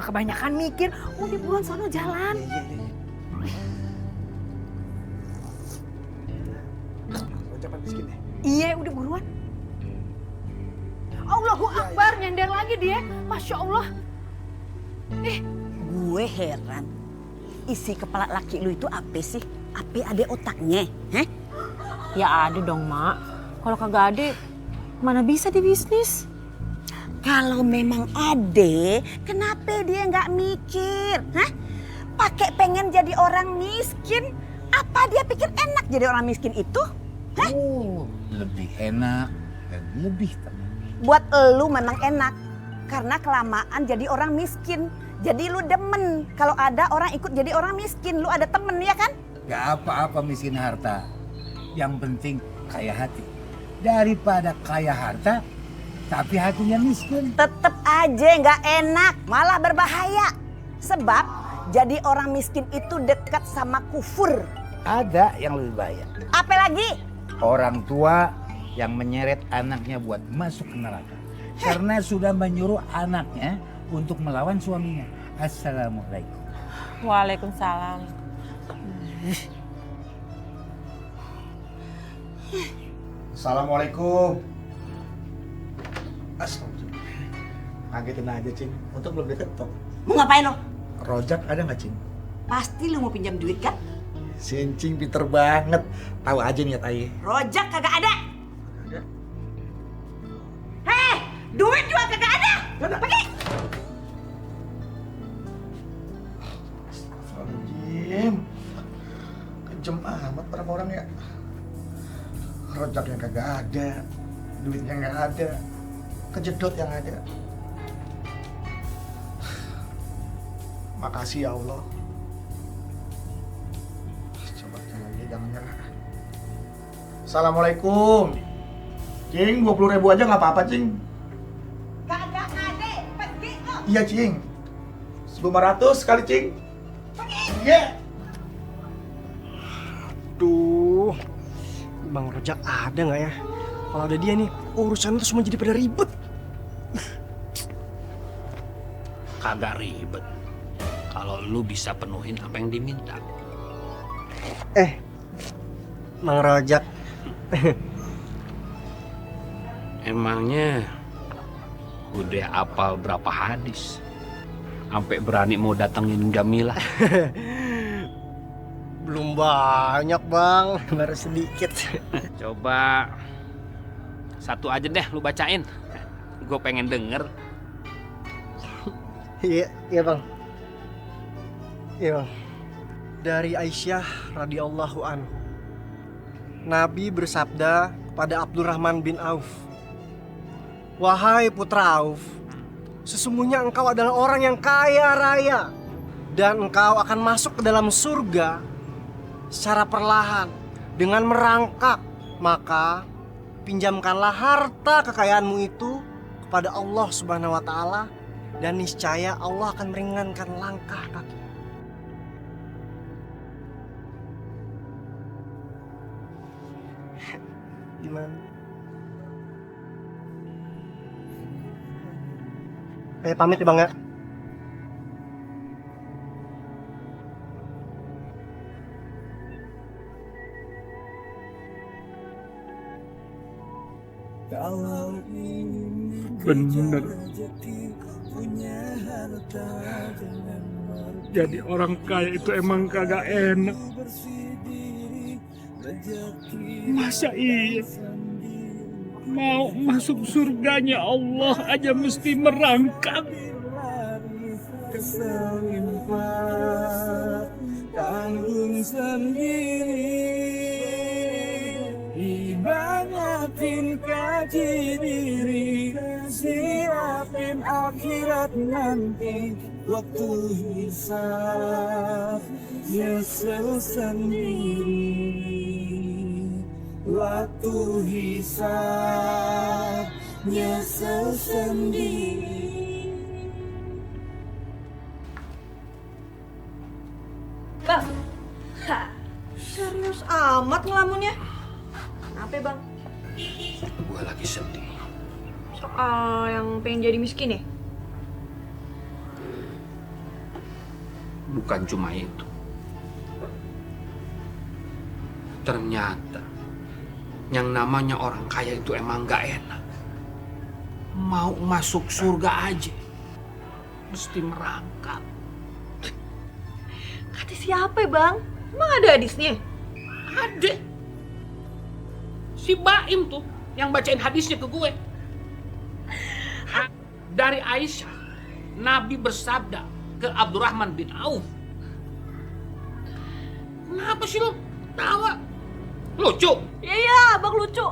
kebanyakan mikir. Udah buruan sono jalan. Ucapan miskin ya? Iya, udah buruan. Allahu Akbar, nyender lagi dia. Masya Allah. Gue heran. Isi kepala laki lu itu apa sih? Apa ada otaknya? Heh? Ya ada dong, Mak. Kalau kagak ada, mana bisa di bisnis? Kalau memang ada, kenapa dia nggak mikir? Hah? Pakai pengen jadi orang miskin? Apa dia pikir enak jadi orang miskin itu? Hah? Oh, lebih enak dan lebih tenang. Buat elu memang enak. Karena kelamaan jadi orang miskin. Jadi lu demen kalau ada orang ikut jadi orang miskin. Lu ada temen ya kan? Gak apa-apa miskin harta. Yang penting kaya hati. Daripada kaya harta, tapi hatinya miskin. Tetep aja nggak enak, malah berbahaya. Sebab jadi orang miskin itu dekat sama kufur. Ada yang lebih bahaya. Apalagi? Orang tua yang menyeret anaknya buat masuk ke neraka. Karena sudah menyuruh anaknya untuk melawan suaminya. Assalamualaikum. Waalaikumsalam. Assalamualaikum. Astagfirullah. Kagetin aja, Cing. Untung belum diketok. Mau ngapain lo? Rojak ada nggak, Cing? Pasti lu mau pinjam duit kan? Si Cing pinter banget. Tahu aja niat Aye. Rojak kagak ada. Ada. Hei, duit juga kagak ada. Pergi. Astagfirullahaladzim. Kejem amat orang-orang ya. Rojak yang kagak ada. Duitnya nggak ada. Kejedot yang ada. Makasih ya Allah. Coba lagi jangan nyerah. Assalamualaikum. Cing, 20.000 aja nggak apa-apa, Cing. Kagak ada. Pergi lo. Iya, Cing. 1.500 sekali, Cing. Pergi. Iya. Duh, Bang Rojak ada nggak ya? Kalau ada dia nih, urusan itu semua jadi pada ribet. Kagak ribet. Kalau lu bisa penuhin apa yang diminta. Bang Rojak. Emangnya udah apal berapa hadis? Sampai berani mau datengin Jamilah. Belum banyak, Bang. Baru sedikit. Coba satu aja deh lu bacain. Gue pengen denger. Iya, Bang. Iya, Bang. Dari Aisyah radhiyallahu anhu. Nabi bersabda kepada Abdurrahman bin Auf, "Wahai putra Auf, sesungguhnya engkau adalah orang yang kaya raya dan engkau akan masuk ke dalam surga secara perlahan dengan merangkak. Maka pinjamkanlah harta kekayaanmu itu kepada Allah Subhanahu wa taala dan niscaya Allah akan meringankan langkah kaki." Gimana? Pamit ya, Bang ya. Bener. Jadi orang kaya itu emang kagak enak. Masa iya? Mau masuk surganya Allah aja mesti merangkak. Tanggung sendiri, ibadatin kaji diri, siapin akhirat nanti, waktu hisab nyesel sendiri, waktu hisab nyesel sendiri. Bang, serius amat ngelamunnya. Kenapa bang? Gue lagi sedih. Soal yang pengen jadi miskin ya? bukan cuma itu. Ternyata yang namanya orang kaya itu emang gak enak. Mau masuk surga aja mesti merangkak. Kata siapa bang? Emang ada hadisnya? Ada. Si Baim tuh yang bacain hadisnya ke gue. Dari Aisyah, Nabi bersabda ke Abdurrahman bin Auf. Kenapa sih lo tawa? Lucu? Iya, abang lucu.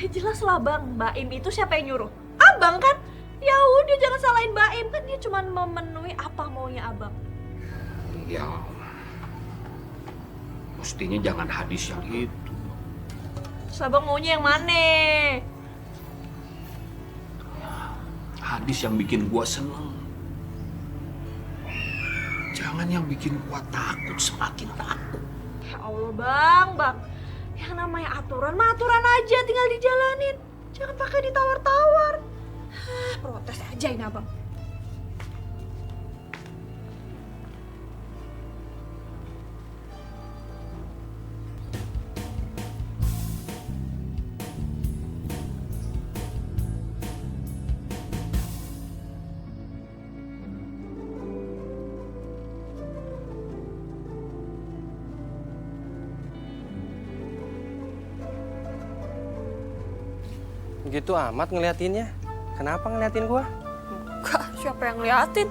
Jelas lah bang, Baim itu siapa yang nyuruh? Abang kan? Ya udah jangan salahin Baim, kan dia cuma memenuhi apa maunya abang. Ya, mestinya jangan hadis yang itu. Terus abang maunya yang mana? Hadis yang bikin gua seneng. Jangan yang bikin gua takut, semakin takut. Ya Allah bang. Yang namanya aturan mah aturan aja, tinggal dijalanin. Jangan pakai ditawar-tawar. Protes aja ini abang. Gitu amat ngeliatinnya. Kenapa ngeliatin gua? Enggak, siapa yang ngeliatin?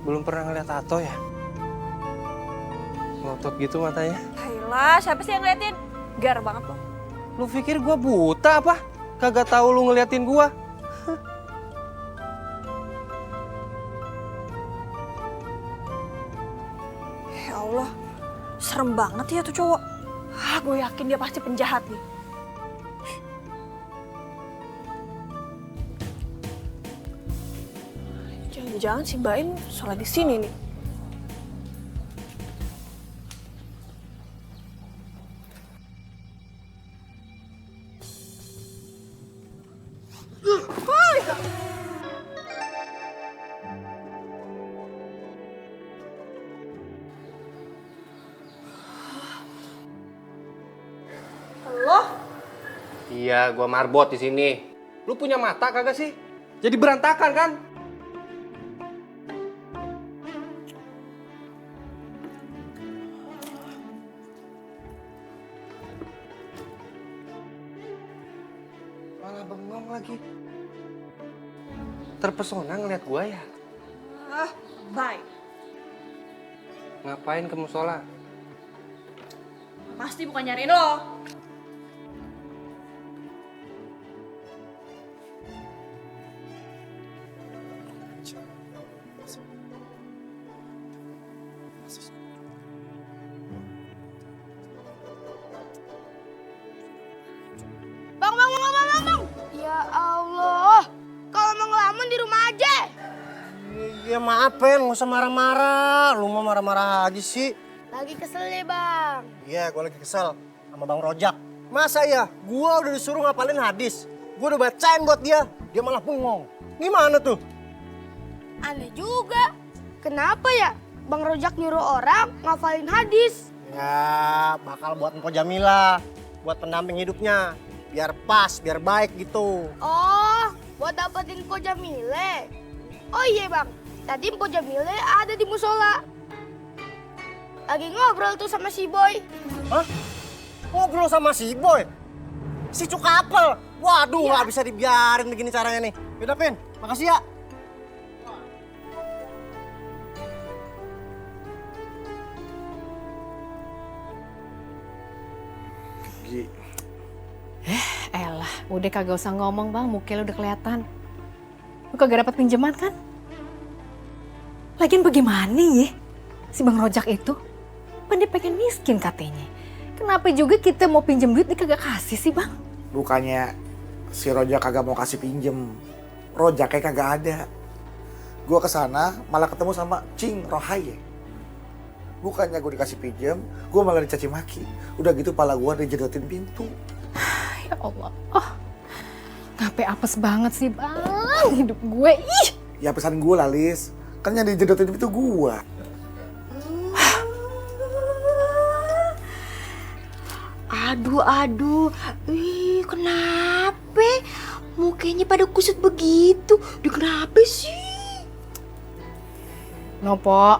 Belum pernah ngeliat tato ya? Ngotot gitu matanya. Ayolah, siapa sih yang ngeliatin? Gar banget loh. Lu pikir gua buta apa? Kagak tahu lu ngeliatin gua. Ya Allah, serem banget ya tuh cowok. Gue yakin dia pasti penjahat nih. Jangan-jangan si Baim sholat di sini nih. Halo? Iya, gua marbot di sini. Lu punya mata kagak sih? Jadi berantakan kan? Malah bengong lagi. Terpesona ngeliat gua ya? Bye. Ngapain ke musola? Pasti bukan nyariin lo. Bang. Ya Allah, kalau mau ngelamun di rumah aja. Iya maafin, nggak usah marah-marah. Lu mau marah-marah aja sih. Lagi kesel nih bang. Iya, gue lagi kesel sama Bang Rojak. Masa ya, gue udah disuruh ngapalin hadis. Gue udah bacain buat dia, dia malah bengong. Gimana tuh? Aneh juga. Kenapa ya Bang Rojak nyuruh orang ngafalin hadis? Ya, bakal buat Mpok Jamila, buat pendamping hidupnya. Biar pas, biar baik gitu. Oh, buat dapetin Mpok Jamile. Oh iya bang, tadi Mpok Jamile ada di musola. Lagi ngobrol tuh sama si Boy. Hah? Ngobrol sama si Boy? Si Cukapel? Waduh, nggak bisa dibiarin begini caranya nih. Yaudah, Pin. Makasih ya. Elah, udah kagak usah ngomong bang, muka lu udah kelihatan. Lu kagak dapat pinjaman kan? Lagian bagaimana ya si Bang Rojak itu? Kan dia pengen miskin katanya. Kenapa juga kita mau pinjam duit dia kagak kasih sih bang? Bukannya si Rojak kagak mau kasih pinjem, Rojaknya kagak ada. Gue kesana malah ketemu sama Cing Rohaye. Bukannya gue dikasih pinjem, gue malah dicaci maki. Udah gitu pala gue dijedotin pintu. Ya Allah, oh capek apes banget sih bang, hidup gue. Ih. Ya pesan gue lah, Lis. Kan yang dijedotin itu gue. Aduh, ih kenapa? Mukanya pada kusut begitu, kenapa sih? Nopo,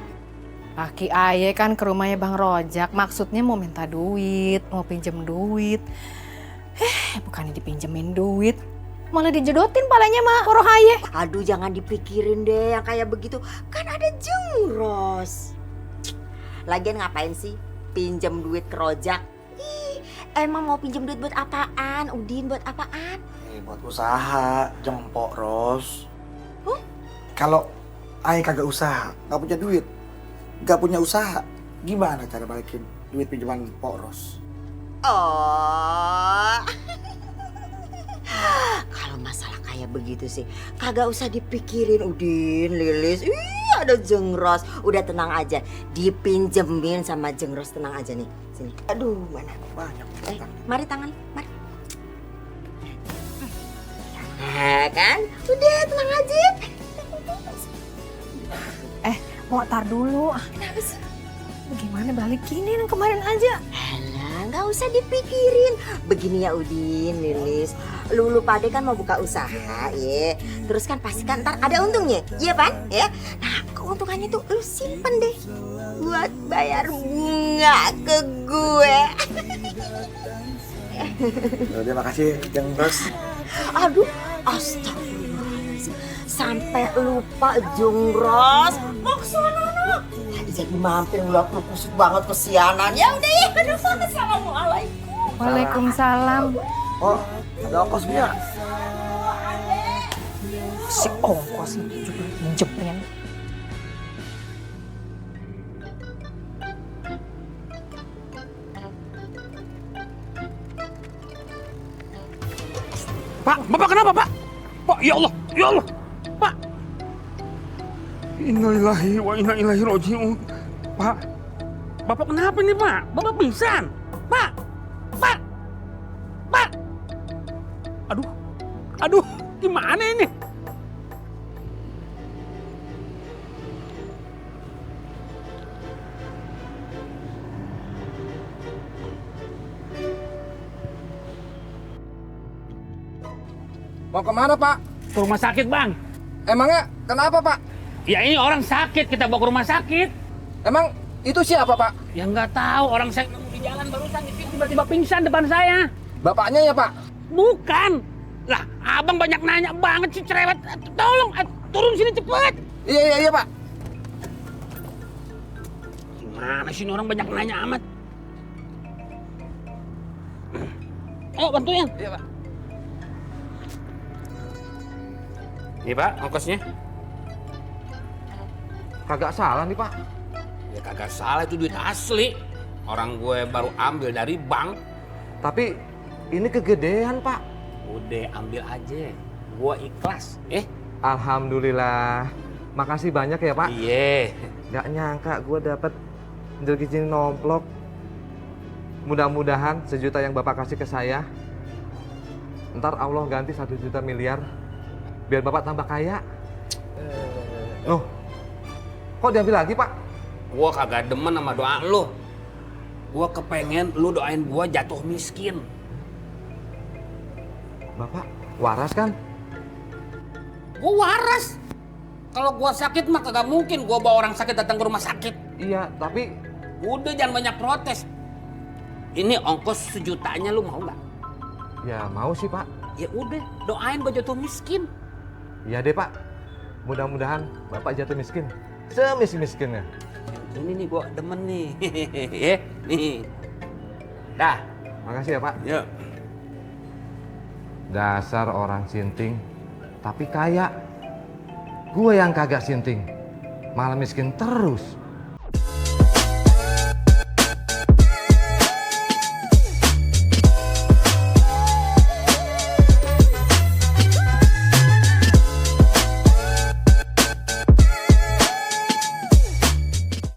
laki aye kan ke rumahnya Bang Rojak, maksudnya mau minta duit, mau pinjem duit. Bukannya dipinjemin duit, malah dijedotin palanya mah poroh aye. Aduh jangan dipikirin deh yang kayak begitu, kan ada Jengros. Lagian ngapain sih pinjem duit ke Rojak? Ih, emang mau pinjem duit buat apaan? Udin buat apaan? Buat usaha, jempok Ros. Kalau Ayah kagak usaha, nggak punya duit, nggak punya usaha, gimana cara balikin duit pinjaman Pok Ros? Oh, kalau masalah kayak begitu sih, kagak usah dipikirin Udin, Lilis. Ih, ada Jengros. Udah tenang aja, dipinjemin sama Jengros, tenang aja nih. Sini. Aduh, mana? Banyak. Mari tangan, mari. Nah, kan? Udah tenang aja. Mau tar dulu. Kenapa sih? Bagaimana balikin yang kemarin aja? Alah, nggak usah dipikirin. Begini ya Udin, Lilis. Lu pade kan mau buka usaha, ya. Terus kan pasti kan ntar ada untungnya, iya Pan? Ya. Nah, keuntungannya tuh lu simpen deh buat bayar bunga ke gue. Udah makasih, Jengros. Aduh, astagfirullahaladzim. Sampai lupa Jengros. Mau kesana, no. Tadi jadi mampir ngeliat lu kusut banget kesianan. Ya udah ya, assalamualaikum. Waalaikumsalam. Oh, ada ongkosnya. Si ongkos juga minjemin. Pak, Bapak kenapa, Pak? Pak, ya Allah, Pak. Innalillahi wa inna ilaihi raji'un. Pak, Bapak kenapa nih, Pak? Bapak pingsan. Pak. Aduh, gimana ini? Mau kemana Pak? Ke rumah sakit, Bang. Emangnya kenapa Pak? Ya ini orang sakit, kita bawa ke rumah sakit. Emang itu siapa Pak? Ya nggak tahu, orang saya nemu di jalan barusan tiba-tiba pingsan depan saya. Bapaknya ya Pak? Bukan. Lah, abang banyak nanya banget sih cerewet. Tolong, turun sini cepet. Iya Pak. Gimana sih ini orang banyak nanya amat? Ayo bantuin. Iya Pak. Nih Pak, ongkosnya. Kagak salah nih Pak. Ya kagak salah, itu duit asli. Orang gue baru ambil dari bank. Tapi ini kegedean Pak. Udah ambil aja, gue ikhlas. Alhamdulillah. Makasih banyak ya Pak. Iya. Gak nyangka gue dapet rezeki nomplok. Mudah-mudahan 1 juta yang Bapak kasih ke saya, ntar Allah ganti 1 juta miliar. Biar Bapak tambah kaya. Loh, kok diambil lagi Pak? Gue kagak demen sama doa lu. Gue kepengen lu doain gue jatuh miskin. Bapak waras kan? Gue waras. Kalau gue sakit mah kagak mungkin gue bawa orang sakit datang ke rumah sakit. Iya, tapi... Udah jangan banyak protes. Ini ongkos 1 jutanya lu mau nggak? Ya mau sih Pak. Ya udah, doain gue jatuh miskin. Iya deh Pak. Mudah-mudahan Bapak jatuh miskin. Semiskin-miskinnya. Ini nih gue demen nih. Ya, nih. Dah. Makasih ya Pak. Yuk. Dasar orang sinting, tapi kaya. Gue yang kagak sinting, malah miskin terus.